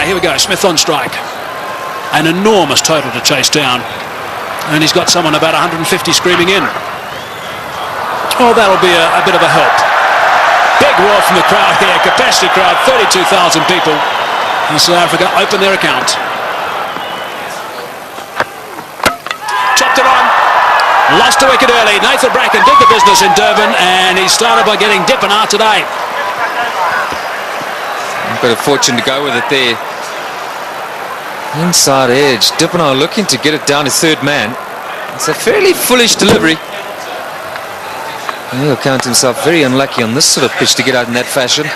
Okay, here we go. Smith on strike. An enormous total to chase down. And he's got someone about 150 screaming in. Oh, that'll be a bit of a help. Big roar from the crowd here. Capacity crowd, 32,000 people. And South Africa open their account. Chopped it on. Lost a wicket early. Nathan Bracken did the business in Durban, and he started by getting Dippenaar today. A bit of fortune to go with it there. Inside edge. Dippenaar looking to get it down to third man. It's a fairly foolish delivery. He'll count himself very unlucky on this sort of pitch to get out in that fashion.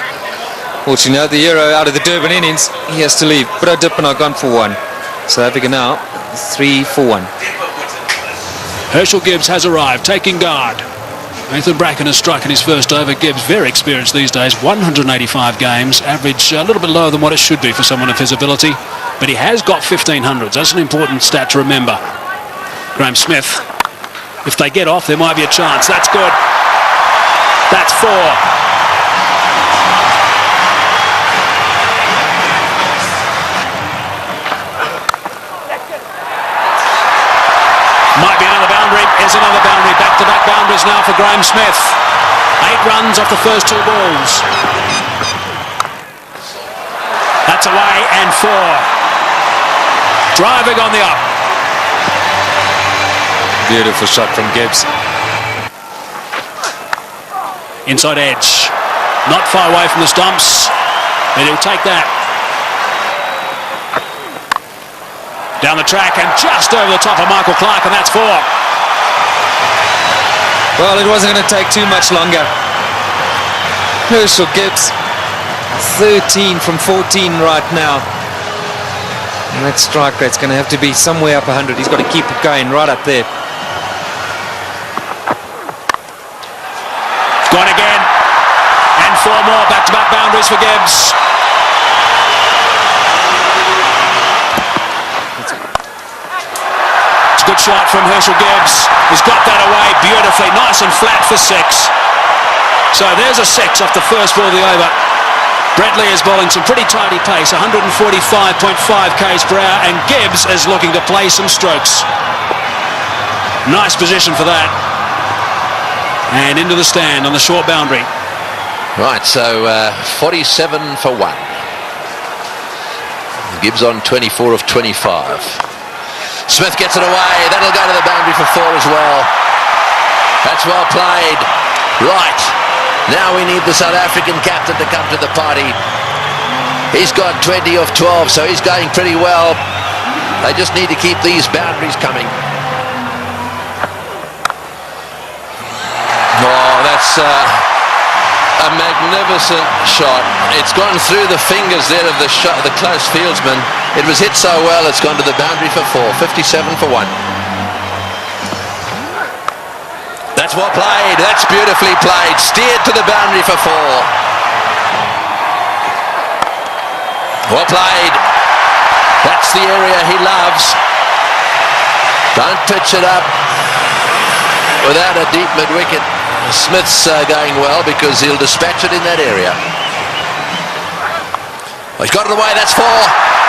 Fortunately, the hero out of the Durban innings, he has to leave. But Dippenaar gone for one. South Africa now 3 for 1. Herschel Gibbs has arrived, taking guard. Nathan Bracken has struck in his first over. Gibbs, very experienced these days, 185 games, average a little bit lower than what it should be for someone of his ability, but he has got 1500s. That's an important stat to remember. Graham Smith, if they get off, there might be a chance. That's good. That's 4. Might be another boundary. Is another boundary. Back-to-back boundaries now for Graham Smith. 8 runs off the first 2 balls. That's away and 4. Driving on the up. Beautiful shot from Gibbs. Inside edge. Not far away from the stumps. But he'll take that. Down the track and just over the top of Michael Clark, and that's 4. Well, it wasn't going to take too much longer. Herschel Gibbs, 13 from 14 right now. And that strike rate's going to have to be somewhere up 100. He's got to keep it going right up there. Gone again. And 4 more back-to-back boundaries for Gibbs. Good shot from Herschel Gibbs. He's got that away beautifully, nice and flat for 6. So there's a 6 off the first ball of the over. Bradley is bowling some pretty tidy pace, 145.5 k's per hour, and Gibbs is looking to play some strokes. Nice position for that. And into the stand on the short boundary. Right, so 47 for 1. Gibbs on 24 of 25. Smith gets it away. That'll go to the boundary for 4 as well. That's well played. Right. Now we need the South African captain to come to the party. He's got 20 of 12, so he's going pretty well. They just need to keep these boundaries coming. Oh, that's a magnificent shot. It's gone through the fingers there of the shot, the close fieldsman. It was hit so well, it's gone to the boundary for 4. 57 for 1. That's well played. That's beautifully played. Steered to the boundary for 4. Well played. That's the area he loves. Don't pitch it up without a deep mid-wicket. Smith's going well because he'll dispatch it in that area. Well, he's got it away. That's 4.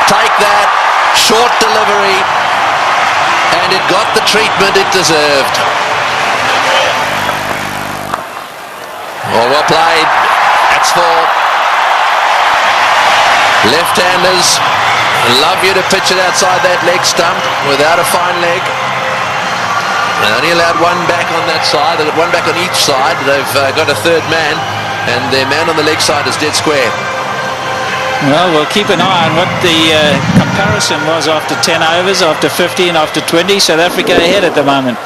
Take that. Short delivery. And it got the treatment it deserved. Oh, well played. That's 4. Left-handers love you to pitch it outside that leg stump without a fine leg. They only allowed 1 back on that side. They've got 1 back on each side. They've got a third man, and their man on the leg side is dead square. Well, we'll keep an eye on what the comparison was after 10 overs, after 15, after 20. South Africa ahead at the moment.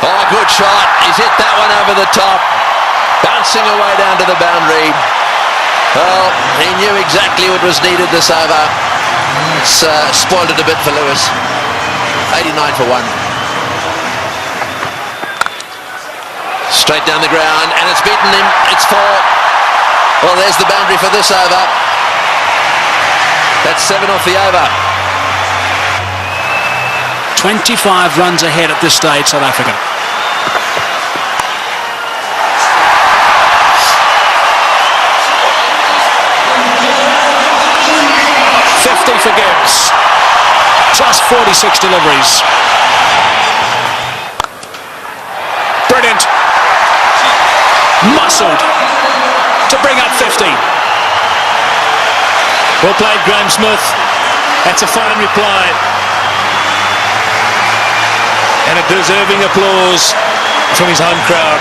Oh, good shot. He's hit that one over the top. Bouncing away down to the boundary. Well, he knew exactly what was needed this over. It's spoiled it a bit for Lewis. 89 for 1. Straight down the ground, and it's beaten him. It's 4. Well, there's the boundary for this over. That's 7 off the over. 25 runs ahead at this stage, South Africa. last 46 deliveries. Brilliant. Muscled to bring up 50. Well played, Graham Smith. That's a fine reply. And a deserving applause from his home crowd.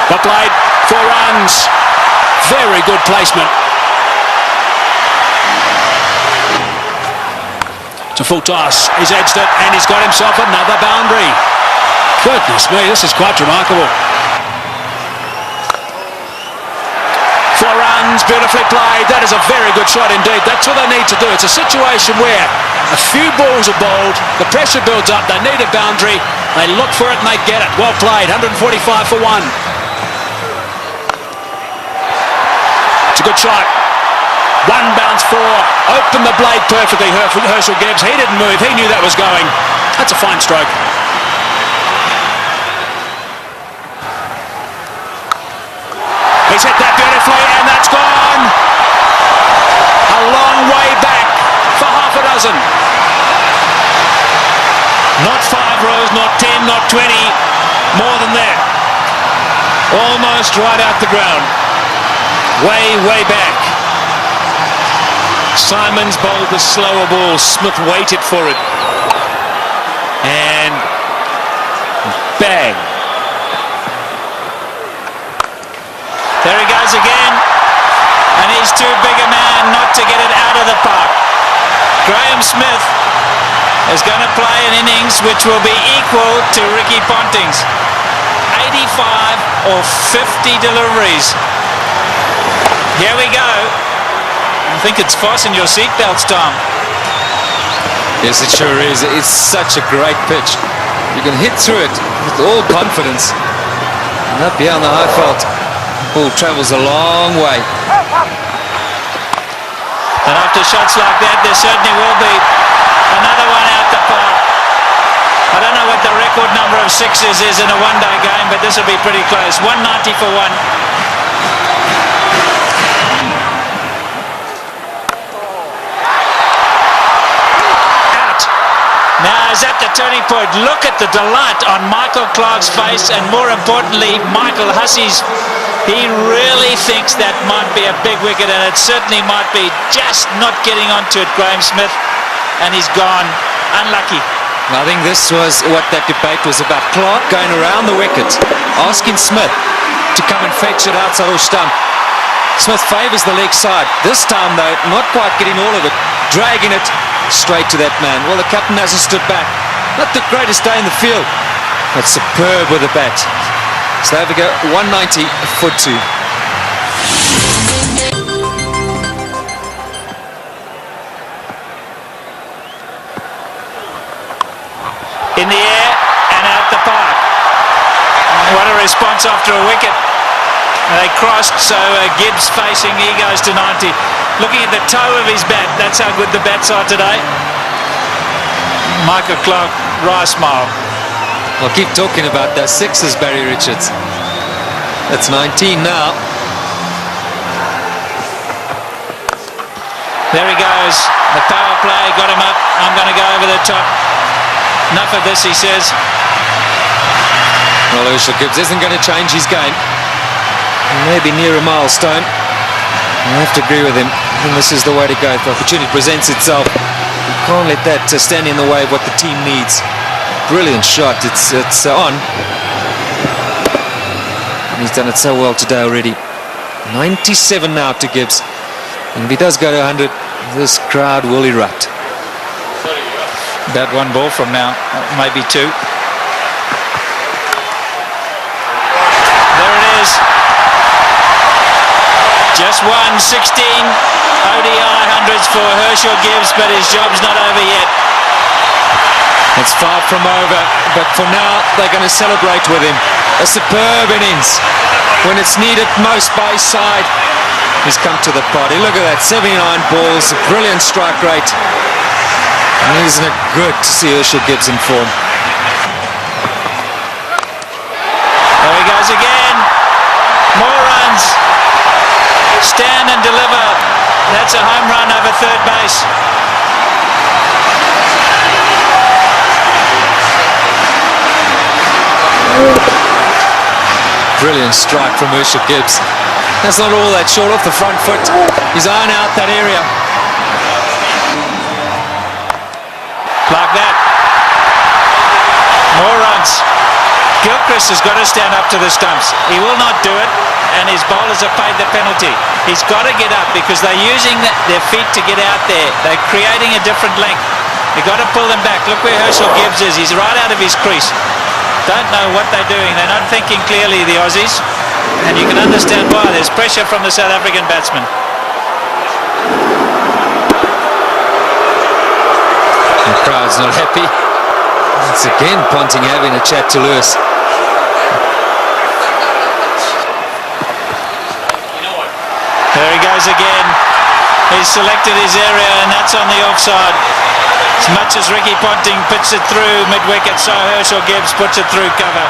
Well played, 4 runs. Very good placement. It's a full toss. He's edged it and he's got himself another boundary. Goodness me, this is quite remarkable. 4 runs, beautifully played. That is a very good shot indeed. That's what they need to do. It's a situation where a few balls are bowled, the pressure builds up, they need a boundary, they look for it and they get it. Well played, 145 for 1. It's a good shot. 1 bounce 4. Opened the blade perfectly, Herschel Gibbs. He didn't move. He knew that was going. That's a fine stroke. He's hit that beautifully, and that's gone. A long way back for half a dozen. Not 5 rows, not 10, not 20. More than that. Almost right out the ground. Way, way back. Simons bowled the slower ball. Smith waited for it. And bang. There he goes again. And he's too big a man not to get it out of the park. Graham Smith is going to play an innings which will be equal to Ricky Ponting's. 85 or 50 deliveries. Here we go. I think it's fasten your seatbelts, Tom. Yes, it sure is. It's such a great pitch. You can hit through it with all confidence. And up here on the high fault, ball travels a long way. And after shots like that, there certainly will be another one out the park. I don't know what the record number of sixes is in a one-day game, but this will be pretty close. 190 for 1. Now is at the turning point. Look at the delight on Michael Clarke's face, and more importantly, Michael Hussey's. He really thinks that might be a big wicket, and it certainly might be. Just not getting onto it, Graham Smith, and he's gone. Unlucky. I think this was what that debate was about. Clarke going around the wicket, asking Smith to come and fetch it outside or stump. Smith favours the leg side. This time, though, not quite getting all of it, dragging it straight to that man. Well, the captain hasn't stood back. Not the greatest day in the field, but superb with the bat. So there we go, 190 for 2. In the air and out the park. What a response after a wicket. They crossed, so Gibbs facing, he goes to 90. Looking at the toe of his bat, that's how good the bats are today. Michael Clarke, wry smile. I'll keep talking about those sixes, Barry Richards. That's 19 now. There he goes. The power play got him up. I'm going to go over the top. Enough of this, he says. Well, Herschel Gibbs isn't going to change his game. Maybe near a milestone. I have to agree with him. I think this is the way to go. If the opportunity presents itself, you can't let that stand in the way of what the team needs. Brilliant shot. It's on. And he's done it so well today already. 97 now to Gibbs. And if he does go to 100, this crowd will erupt. About 1 ball from now, maybe 2. There it is. Just 16 ODI hundreds for Herschel Gibbs, but his job's not over yet. It's far from over, but for now they're going to celebrate with him. A superb innings. When it's needed most by his side, he's come to the party. Look at that, 79 balls, a brilliant strike rate. And isn't it good to see Herschel Gibbs in form? There he goes again. More runs. Stand and deliver. That's a home run over third base. Brilliant strike from Herschel Gibbs. That's not all that short off the front foot. He's eyeing out that area. Like that. More runs. Gilchrist has got to stand up to the stumps. He will not do it, and his bowlers have paid the penalty. He's got to get up because they're using their feet to get out there. They're creating a different length. You've got to pull them back. Look where Herschel Gibbs is. He's right out of his crease. Don't know what they're doing. They're not thinking clearly, the Aussies. And you can understand why. There's pressure from the South African batsman. The crowd's not happy. Once again, Ponting having a chat to Lewis. There he goes again. He's selected his area, and that's on the offside. As much as Ricky Ponting puts it through mid-wicket, so Herschel Gibbs puts it through cover.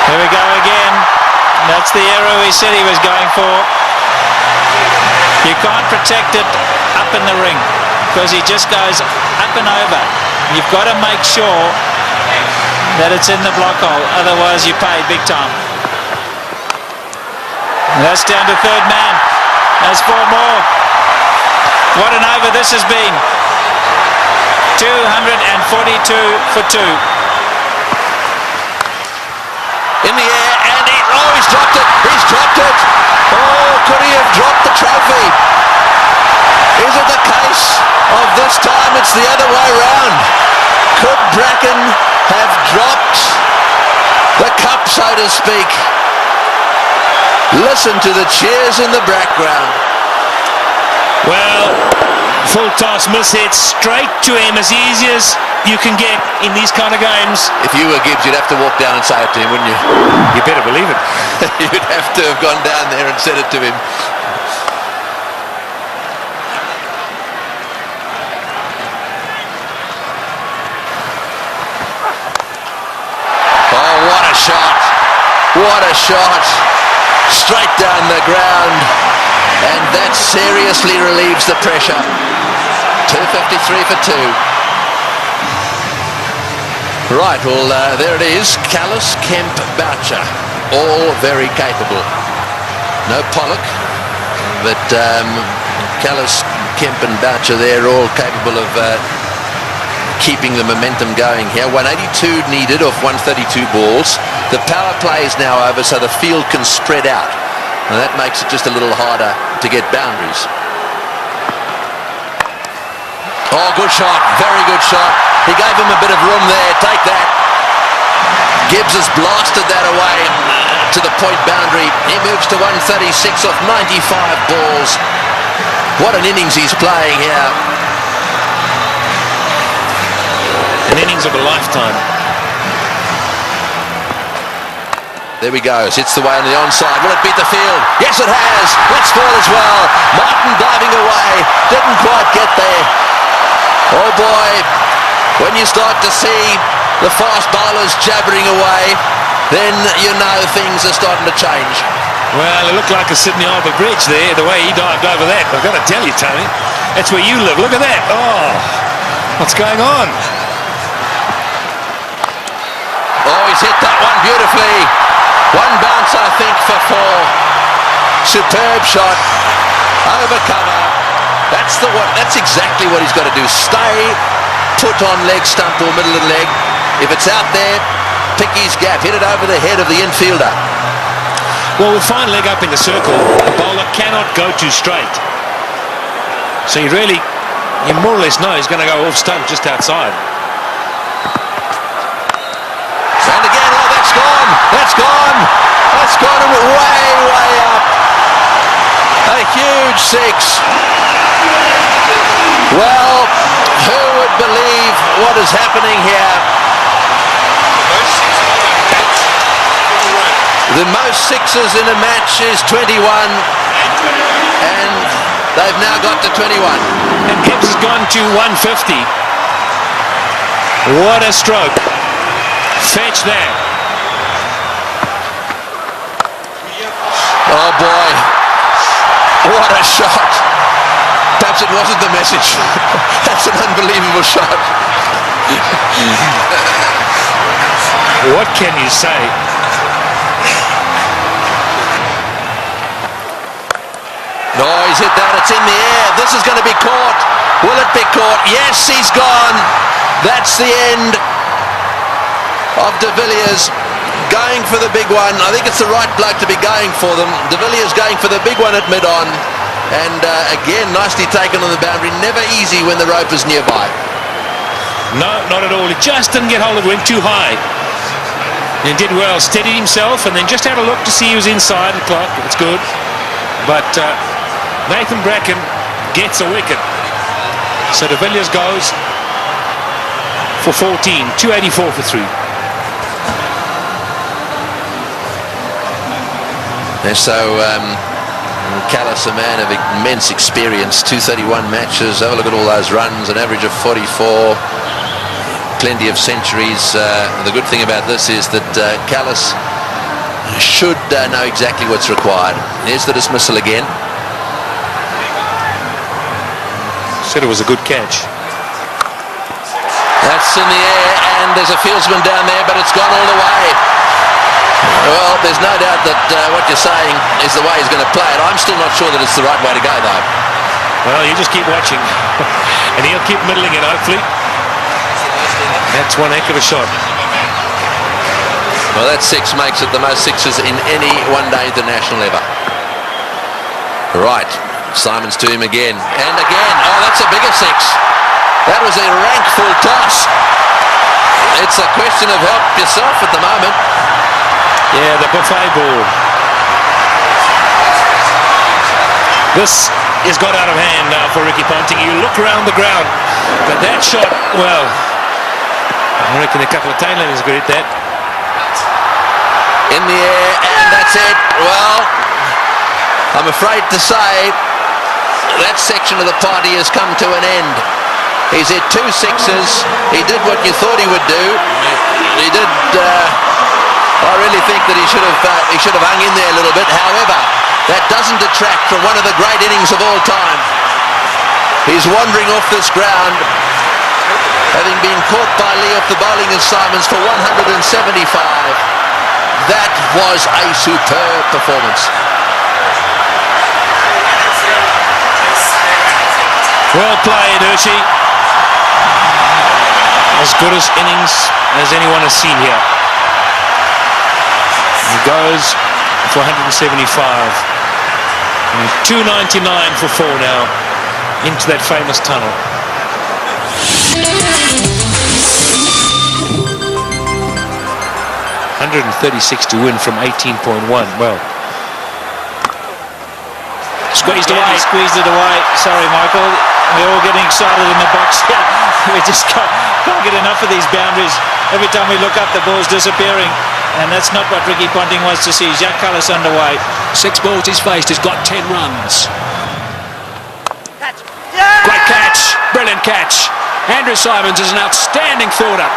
Here we go again. That's the arrow he said he was going for. You can't protect it up in the ring because he just goes up and over. You've got to make sure that it's in the block hole, otherwise you pay big time. And that's down to third man. There's 4 more. What an over this has been. 242 for 2. In the air, and he's dropped it. He's dropped it. Oh, could he have dropped the trophy? Is it the case of this time it's the other way round? Could Bracken have dropped the cup, so to speak? Listen to the cheers in the background. Well, full toss miss hit straight to him, as easy as you can get in these kind of games. If you were Gibbs, you'd have to walk down and say it to him, wouldn't you? You better believe it. You'd have to have gone down there and said it to him. Oh, what a shot. What a shot. Straight down the ground. And that seriously relieves the pressure. 253 for 2. Right, well, there it is. Callis, Kemp, Boucher, all very capable. No Pollock, but Callis, Kemp and Boucher, they're all capable of keeping the momentum going here. 182 needed off 132 balls. The power play is now over, so the field can spread out. And that makes it just a little harder to get boundaries. Oh, good shot. Very good shot. He gave him a bit of room there. Take that. Gibbs has blasted that away to the point boundary. He moves to 136 off 95 balls. What an innings he's playing here. An innings of a lifetime. There we go. Hits the way on the onside. Will it beat the field? Yes, it has. Let's fall as well. Martin diving away. Didn't quite get there. Oh boy, when you start to see the fast bowlers jabbering away, then you know things are starting to change. Well, it looked like a Sydney Harbour Bridge there, the way he dived over that. I've got to tell you, Tony, that's where you live. Look at that. Oh, what's going on? Oh, he's hit that one beautifully. One bounce, I think, for 4. Superb shot. Over cover. That's exactly what he's got to do. Stay put on leg stump or middle of the leg. If it's out there, pick his gap. Hit it over the head of the infielder. Well, with fine leg up in the circle, the bowler cannot go too straight. So you more or less know he's going to go off stump just outside. And again, oh, that's gone. That's gone. That's gone way, way up. A huge 6. Well, who would believe what is happening here? The most 6s in a match is 21, and they've now got to 21. And Gibbs has gone to 150. What a stroke. Fetch that. Oh boy, what a shot. Perhaps it wasn't the message. That's an unbelievable shot. What can you say? No, he's hit that. It's in the air. This is going to be caught. Will it be caught? Yes, he's gone. That's the end of De Villiers going for the big one. I think it's the right bloke to be going for them. De Villiers going for the big one at mid-on. And again, nicely taken on the boundary. Never easy when the rope is nearby. No, not at all. He just didn't get hold of it. Went too high. And did well. Steadied himself and then just had a look to see he was inside the clock. It's good. But Nathan Bracken gets a wicket. So De Villiers goes for 14. 284 for 3. And so Callis, a man of immense experience, 231 matches. Have a look at all those runs, an average of 44, plenty of centuries. The good thing about this is that Callis should know exactly what's required. Here's the dismissal again. Said it was a good catch. That's in the air, and there's a fieldsman down there, but it's gone all the way. Well, there's no doubt that what you're saying is the way he's going to play it. I'm still not sure that it's the right way to go, though. Well, you just keep watching. And he'll keep middling it, hopefully. That's one heck of a shot. Well, that six makes it the most sixes in any one-day international ever. Right, Simons to him again. And again. Oh, that's a bigger six. That was a rank full toss. It's a question of help yourself at the moment. Yeah, the buffet ball. This has got out of hand now for Ricky Ponting. You look around the ground, but that shot, well, I reckon a couple of tailenders could hit that. In the air, and that's it. Well, I'm afraid to say that section of the party has come to an end. He's hit 2 sixes. He did what you thought he would do. He did. I really think that he should have hung in there a little bit. However, that doesn't detract from one of the great innings of all time. He's wandering off this ground, having been caught by Lee off the bowling of Simons for 175. That was a superb performance. Well played, Hershey. As good as innings as anyone has seen here. He goes for 175. And 299 for 4 now into that famous tunnel. 136 to win from 18.1. Well, squeezed away. He squeezed it away. Sorry, Michael. We're all getting excited in the box here. We just can't get enough of these boundaries. Every time we look up, the ball's disappearing. And that's not what Ricky Ponting wants to see. Jacques Kallis underway. 6 balls he's faced. He's got 10 runs. Great catch. Brilliant catch. Andrew Simons is an outstanding fielder.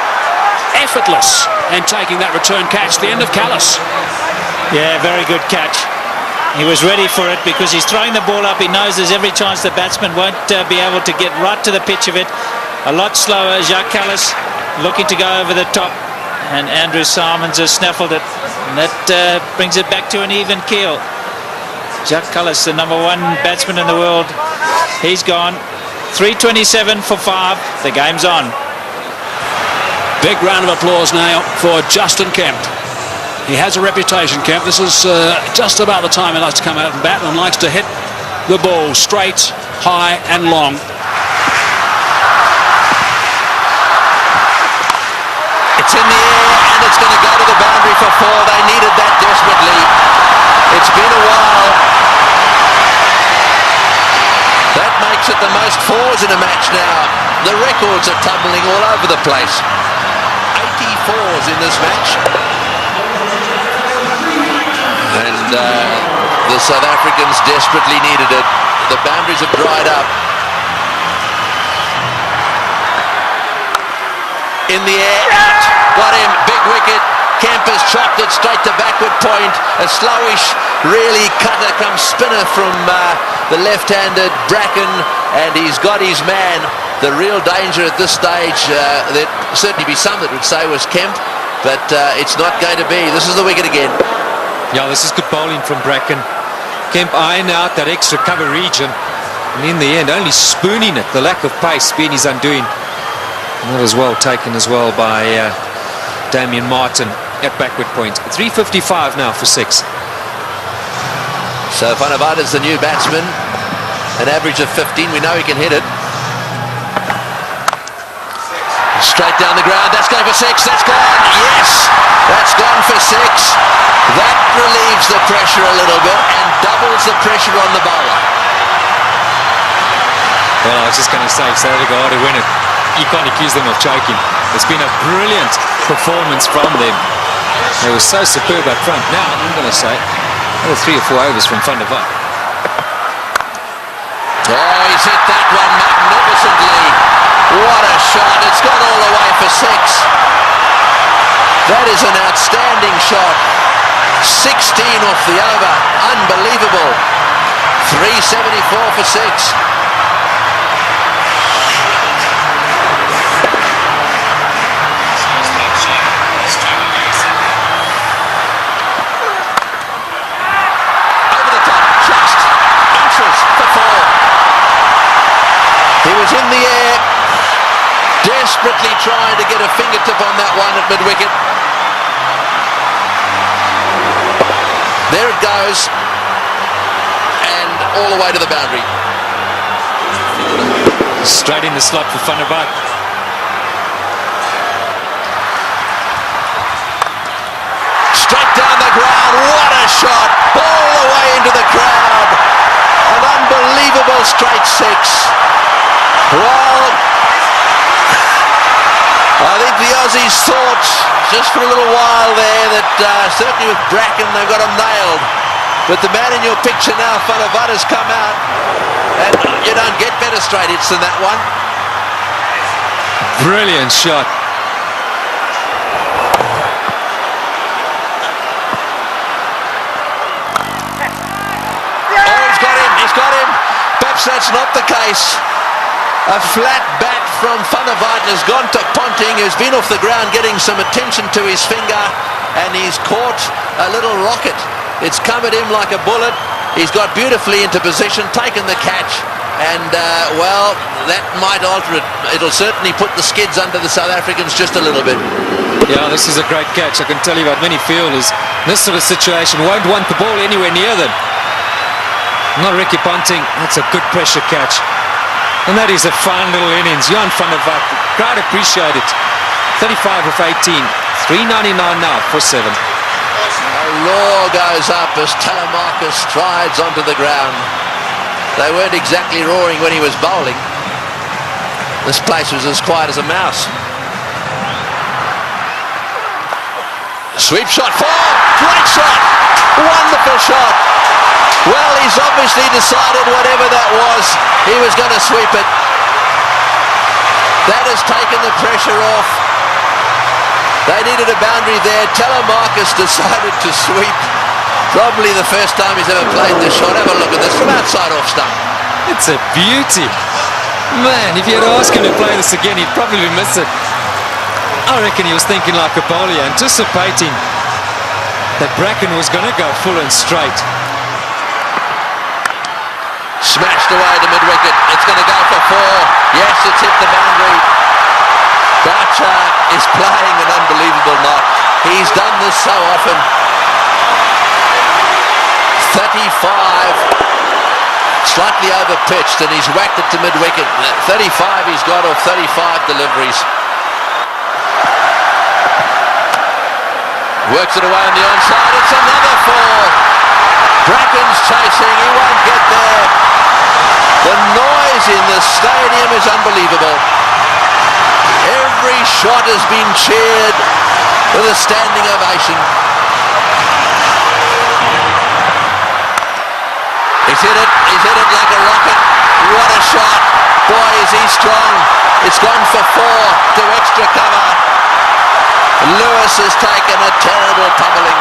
Effortless. And taking that return catch. The end of Kallis. Yeah, very good catch. He was ready for it because he's throwing the ball up. He knows there's every chance the batsman won't be able to get right to the pitch of it. A lot slower. Jacques Kallis looking to go over the top. And Andrew Simons has snaffled it. And that brings it back to an even keel. Jacques Kallis, the #1 batsman in the world. He's gone. 327 for 5. The game's on. Big round of applause now for Justin Kemp. He has a reputation, Kemp. This is just about the time he likes to come out and bat and likes to hit the ball straight, high and long. It's in the air and it's going to go to the boundary for 4. They needed that desperately. It's been a while. That makes it the most 4s in a match now. The records are tumbling all over the place. 84s in this match. And the South Africans desperately needed it. The boundaries have dried up. In the air, out. Got him. Big wicket. Kemp has chopped it straight to backward point. A slowish, really cutter come spinner from the left-handed Bracken, and he's got his man. The real danger at this stage, there'd certainly be some that would say was Kemp, but it's not going to be. This is the wicket again. Yeah, this is good bowling from Bracken. Kemp eyeing out that extra cover region, and in the end only spooning it. The lack of pace being his undoing. Not as well taken as well by Damien Martin at backward point. 3:55 now for 6. So Van der Vaart is the new batsman, an average of 15. We know he can hit it. Straight down the ground, that's going for 6, that's gone, yes, that's gone for 6. That relieves the pressure a little bit and doubles the pressure on the bowler. Well, I was just going to say, South Africa ought to win it. You can't accuse them of choking. It's been a brilliant performance from them. They were so superb up front. Now, I'm going to say, another 3 or 4 overs from Van der Vaart. Oh, he's hit that one magnificently. What a shot. It's gone all the way for 6. That is an outstanding shot. 16 off the over. Unbelievable. 374 for 6. Over the top. Just inches for 4. He was in the air, desperately trying to get a fingertip on that one at mid-wicket. There it goes, and all the way to the boundary. Straight in the slot for Van der Vaart. Straight down the ground, what a shot, all the way into the crowd. An unbelievable straight 6. Well, I think the Aussies thought just for a little while there that certainly with Bracken they've got him nailed. But the man in your picture now, Van der Vaart, has come out, and you don't get better straight hits than that one. Brilliant shot. Oh, he's got him. Perhaps that's not the case. A flat bat from Van der Vaart has gone to Ponting, who's been off the ground getting some attention to his finger, and he's caught a little rocket. It's come at him like a bullet. He's got beautifully into position, taken the catch, and well, that might alter it. It'll certainly put the skids under the South Africans just a little bit. Yeah, this is a great catch. I can tell you about many fielders in this sort of situation won't want the ball anywhere near them. Not Ricky Ponting. That's a good pressure catch. And that is a fine little innings. Jan van der Vaart, crowd appreciate it. 35 of 18. 399 now for 7. A roar goes up as Telemarcus strides onto the ground. They weren't exactly roaring when he was bowling. This place was as quiet as a mouse. Sweep shot, 4, great shot, wonderful shot. Well, he's obviously decided whatever that was, he was going to sweep it. That has taken the pressure off. They needed a boundary there. Telemarcus decided to sweep. Probably the first time he's ever played this shot. Have a look at this from outside off stump. It's a beauty. Man, if you had asked him to play this again, he'd probably miss it. I reckon he was thinking like a bowler, anticipating that Bracken was going to go full and straight. Smashed away to mid-wicket. It's going to go for 4. Yes, it's hit the boundary. Boucher is playing an unbelievable knock. He's done this so often. 35. Slightly over-pitched, and he's whacked it to mid-wicket. 35 he's got off 35 deliveries. Works it away on the onside. It's another 4. Bracken's chasing. He won't get there. The noise in the stadium is unbelievable. Every shot has been cheered with a standing ovation. He's hit it like a rocket. What a shot. Boy, is he strong. It's gone for 4 to extra cover. Lewis has taken a terrible pummeling.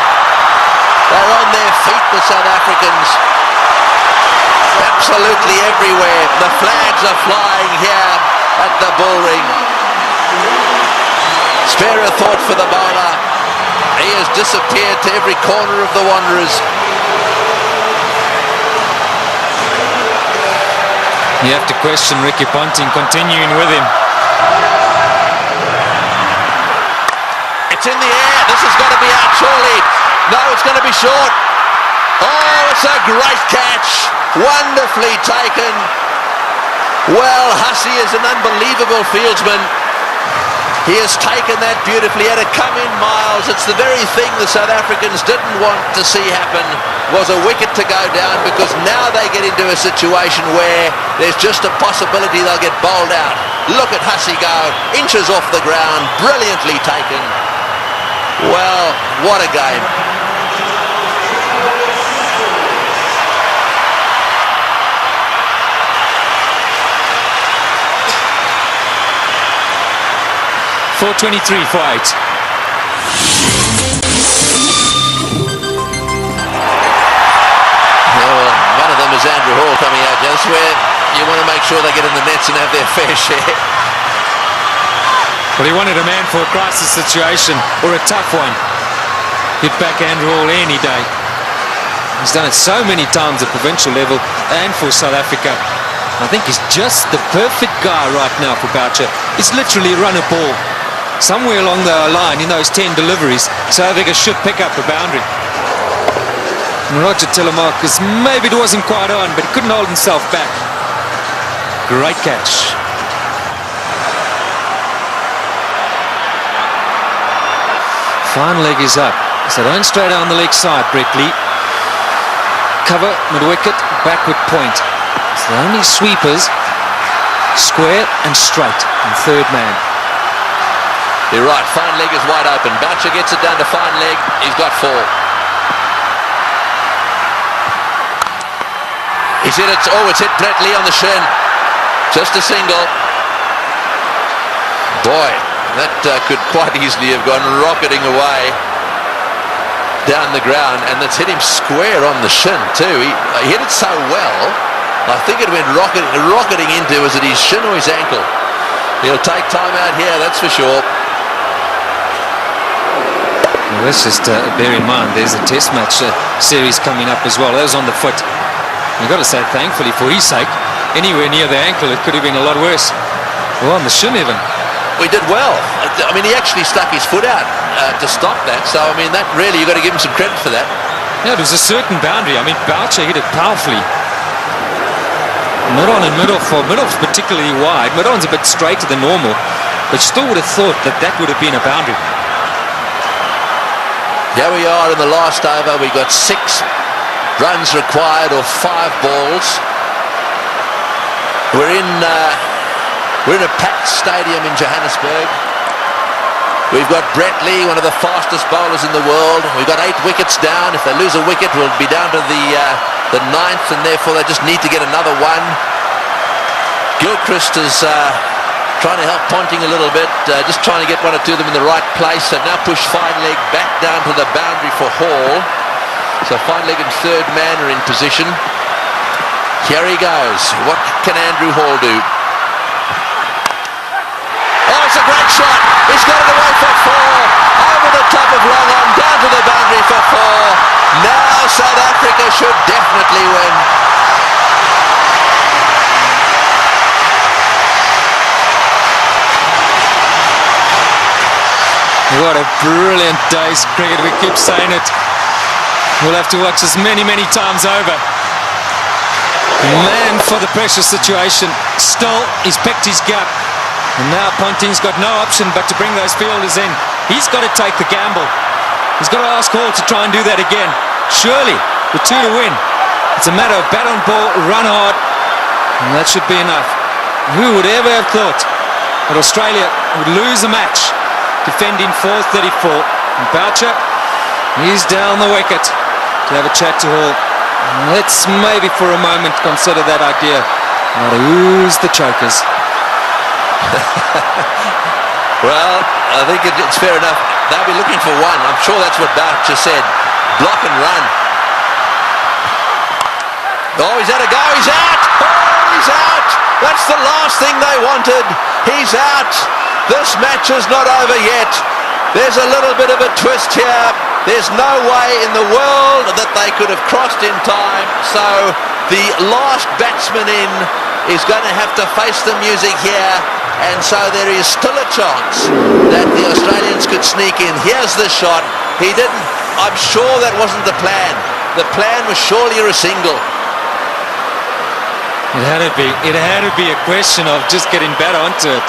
They're on their feet, the South Africans. Absolutely everywhere. The flags are flying here at the bullring. Spare a thought for the bowler. He has disappeared to every corner of the Wanderers. You have to question Ricky Ponting continuing with him. It's in the air. This has got to be out surely. No, it's going to be short. Oh, it's a great catch. Wonderfully taken. Well, Hussey is an unbelievable fieldsman. He has taken that beautifully. He had to come in miles. It's the very thing the South Africans didn't want to see happen, was a wicket to go down, because now they get into a situation where there's just a possibility they'll get bowled out. Look at Hussey go, inches off the ground, brilliantly taken. Well, what a game. .423 for 8. One of them is Andrew Hall coming out. That's where you want to make sure they get in the nets and have their fair share. Well, he wanted a man for a crisis situation, or a tough one. Hit back Andrew Hall any day. He's done it so many times at provincial level and for South Africa. I think he's just the perfect guy right now for Boucher. He's literally run a ball somewhere along the line in those 10 deliveries. South Africa should pick up the boundary. And Roger Telemarcus, maybe it wasn't quite on, but he couldn't hold himself back. Great catch. Fine leg is up. So don't stray down the leg side, Brett Lee. Cover, mid-wicket, backward point. It's the only sweepers, square and straight, and third man. You're right, fine leg is wide open. Boucher gets it down to fine leg. He's got 4. He's hit it. Oh, it's hit Brett Lee on the shin. Just a single. Boy, that could quite easily have gone rocketing away down the ground, and that's hit him square on the shin too. He hit it so well, I think it went rocketing into, was it his shin or his ankle? He'll take time out here, that's for sure. Well, let's just bear in mind there's a test match series coming up as well. That was on the foot. You've got to say thankfully for his sake, anywhere near the ankle it could have been a lot worse. Well, on the shin even. We did well. I mean, he actually stuck his foot out to stop that. So, I mean, that really, you've got to give him some credit for that. Yeah, it was a certain boundary. I mean, Boucher hit it powerfully. Mid-on and mid-off, or mid-off's particularly wide. Mid-on's a bit straighter than normal, but still would have thought that that would have been a boundary. Here we are in the last over. We got 6 runs required, or 5 balls. We're in a packed stadium in Johannesburg. We've got Brett Lee, one of the fastest bowlers in the world. We've got 8 wickets down. If they lose a wicket, we'll be down to the 9th, and therefore they just need to get another one. Gilchrist is trying to help Ponting a little bit, just trying to get 1 or 2 of them in the right place. They've now pushed fine leg back down to the boundary for Hall. So fine leg and third man are in position. Here he goes. What can Andrew Hall do? Oh, it's a great shot. He's got it away for 4. Over the top of long on, down to the boundary for 4. Now South Africa should definitely win. What a brilliant day's cricket. We keep saying it. We'll have to watch this many, many times over. Man for the pressure situation. Still, he's picked his gap. And now Ponting's got no option but to bring those fielders in. He's got to take the gamble. He's got to ask Hall to try and do that again. Surely, with 2 to win, it's a matter of bat on ball, run hard, and that should be enough. Who would ever have thought that Australia would lose a match defending 434? And Boucher, he's down the wicket to have a chat to Hall. Let's maybe for a moment consider that idea. Now who's the chokers? Well, I think it's fair enough. They'll be looking for one. I'm sure that's what Boucher said. Block and run. Oh, he's had a go. He's out. Oh, he's out. That's the last thing they wanted. He's out. This match is not over yet. There's a little bit of a twist here. There's no way in the world that they could have crossed in time. So the last batsman in is going to have to face the music here. And so there is still a chance that the Australians could sneak in. Here's the shot. He didn't. I'm sure that wasn't the plan. The plan was surely a single. It had to be. It had to be a question of just getting better onto it.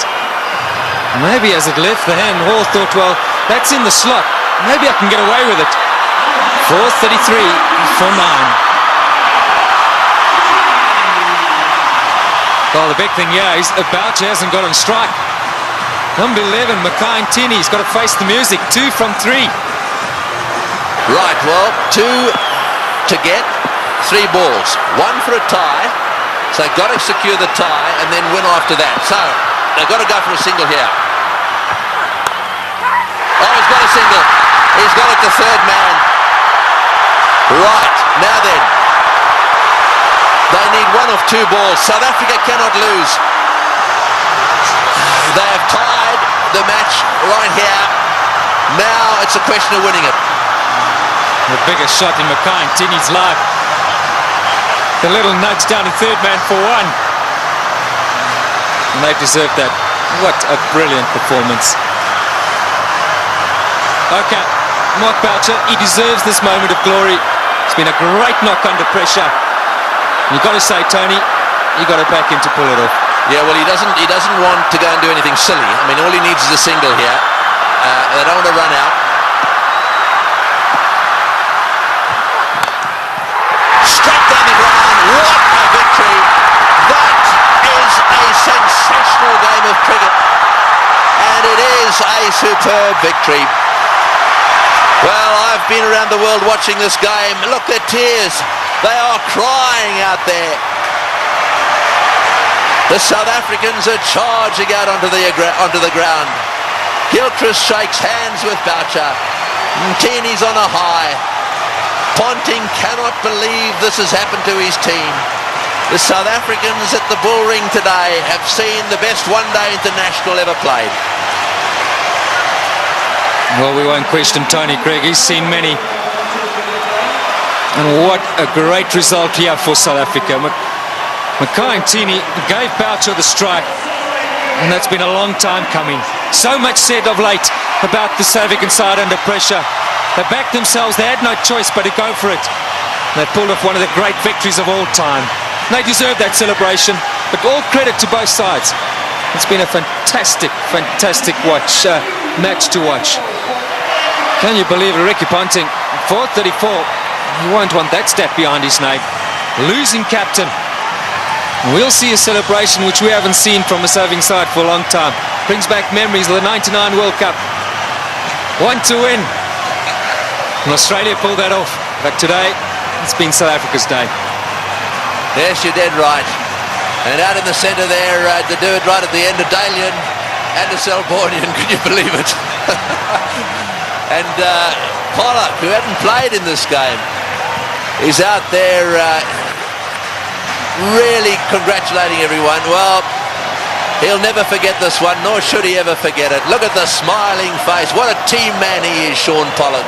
Maybe as it left the hand, Hall thought, well, that's in the slot. Maybe I can get away with it. 4:33 for 9. Well, the big thing here is Boucher hasn't got on strike. Number 11, Highetst's got to face the music. 2 from 3. Right, well, 2 to get, 3 balls. 1 for a tie, so they've got to secure the tie and then win after that. So they've got to go for a single here. Oh, he's got a single. He's got it to third man. Right, now then. They need 1 of 2 balls. South Africa cannot lose. They have tied the match right here. Now it's a question of winning it. The biggest shot in Highetst's life. The little nudge down to third man for 1. And they deserve that. What a brilliant performance. Okay, Mark Boucher, he deserves this moment of glory. It's been a great knock under pressure. You've got to say, Tony, you've got to back him to pull it off. Yeah, well, he doesn't want to go and do anything silly. I mean, all he needs is a single here. They don't want to run out. Straight down the ground. What a victory. That is a sensational game of cricket. And it is a superb victory. Well, I've been around the world watching this game. Look, their tears. They are crying out there. The South Africans are charging out onto the ground. Gilchrist shakes hands with Boucher. Mtini's on a high. Ponting cannot believe this has happened to his team. The South Africans at the Bull Ring today have seen the best one-day international ever played. Well, we won't question Tony Craig. He's seen many. And what a great result here for South Africa. Highetst gave Boucher the strike, and that's been a long time coming. So much said of late about the South African side under pressure. They backed themselves, they had no choice but to go for it. They pulled off one of the great victories of all time. They deserve that celebration, but all credit to both sides. It's been a fantastic match to watch. Can you believe it? Ricky Ponting, 434. You won't want that stat behind his name. Losing captain. We'll see a celebration which we haven't seen from a serving side for a long time. Brings back memories of the 99 World Cup. 1 to win. And Australia pulled that off. But today, it's been South Africa's day. Yes, you're dead right. And out in the centre there, to do it right at the end of Dalian and a Selbornian, can you believe it? And Pollock, who hadn't played in this game, is out there really congratulating everyone. Well, he'll never forget this one, nor should he ever forget it. Look at the smiling face. What a team man he is, Sean Pollock.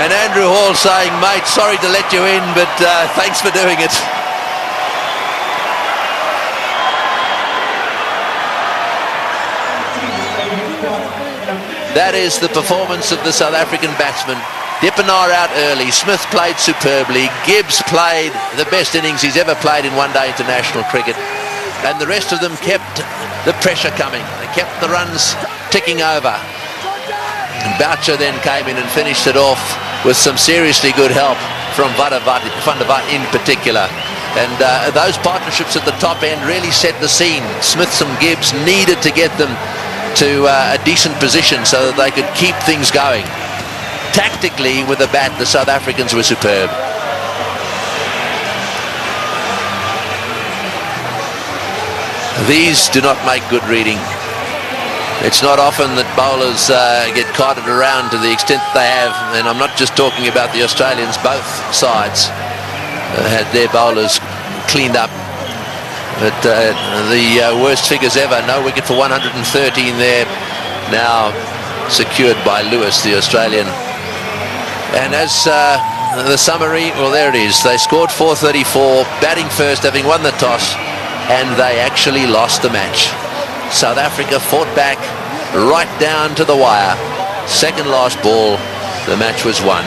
And Andrew Hall saying, mate, sorry to let you in, but thanks for doing it. That is the performance of the South African batsmen. Dippenaar out early. Smith played superbly. Gibbs played the best innings he's ever played in one-day international cricket. And the rest of them kept the pressure coming. They kept the runs ticking over. And Boucher then came in and finished it off with some seriously good help from Van der Vaart in particular. And those partnerships at the top end really set the scene. Smith and Gibbs needed to get them to a decent position so that they could keep things going. Tactically, with the bat, the South Africans were superb. These do not make good reading. It's not often that bowlers get carted around to the extent they have, and I'm not just talking about the Australians. Both sides had their bowlers cleaned up. But the worst figures ever. No wicket for 113 there. Now secured by Lewis, the Australian. And as the summary, well, there it is. They scored 434, batting first, having won the toss, and they actually lost the match. South Africa fought back right down to the wire. Second last ball, the match was won.